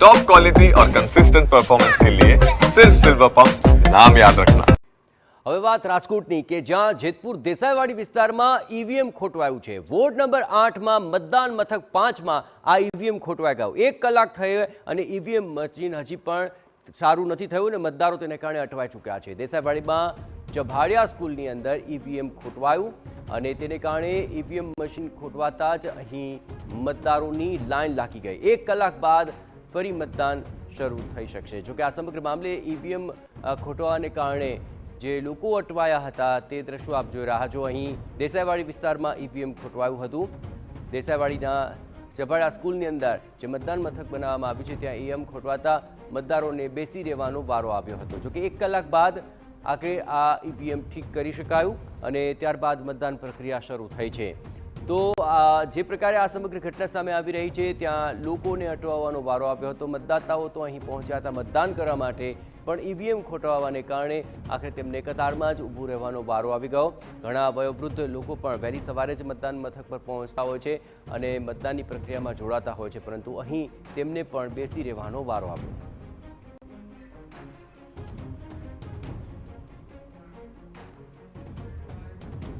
Top quality और consistent performance के लिए सिर्फ सिल्वर पंप नाम याद रखना। હવે વાત રાજકોટની કે જ્યાં જેતપુર દેસાઈવાડી વિસ્તારમાં ઈવીએમ ખોટવાયું છે। વોર્ડ નંબર 8માં મતદાન મથક 5માં આ ઈવીએમ ખોટવાઈ ગયું। 1 કલાક થઈ અને ઈવીએમ મશીન હજી પણ સારું નથી થયું અને મતદારો તેને કારણે અટવાઈ ચૂક્યા છે। દેસાઈવાડીમાં ચભાડિયા સ્કૂલની અંદર ઈવીએમ ખોટવાયું અને તેને કારણે ઈવીએમ મશીન ખોટવાતા જ અહીં મતદારોની લાઈન લાગી ગઈ। 1 કલાક બાદ ફરી મતદાન શરૂ થઈ શકશે। જોકે આ સમગ્ર મામલે ઈવીએમ ખોટવાને કારણે જે લોકો અટવાયા હતા તે દ્રશ્યો આપ જોઈ રહ્યા છો। અહીં દેસાઈવાડી વિસ્તારમાં ઈવીએમ ખોટવાયું હતું। દેસાઈવાડીના ચભાડિયા સ્કૂલની અંદર જે મતદાન મથક બનાવવામાં આવ્યું છે ત્યાં ઈવીએમ ખોટવાતા મતદારોને બેસી રહેવાનો વારો આવ્યો હતો। જોકે 1 કલાક બાદ આખરે આ ઈવીએમ ઠીક કરી શકાયું અને ત્યારબાદ મતદાન પ્રક્રિયા શરૂ થઈ છે। તો જે પ્રકારે આ સમગ્ર ઘટના સામે આવી રહી છે ત્યાં લોકોને અટવાવાનો વારો આવ્યો હતો। મતદાતાઓ તો અહીં પહોંચ્યા હતા મતદાન કરવા માટે, પણ ઈવીએમ ખોટવાવાને કારણે આખરે તેમને કતારમાં જ ઊભું રહેવાનો વારો આવી ગયો। ઘણા વયોવૃદ્ધ લોકો પણ વહેલી સવારે જ મતદાન મથક પર પહોંચતા હોય છે અને મતદાનની પ્રક્રિયામાં જોડાતા હોય છે, પરંતુ અહીં તેમને પણ બેસી રહેવાનો વારો આવ્યો।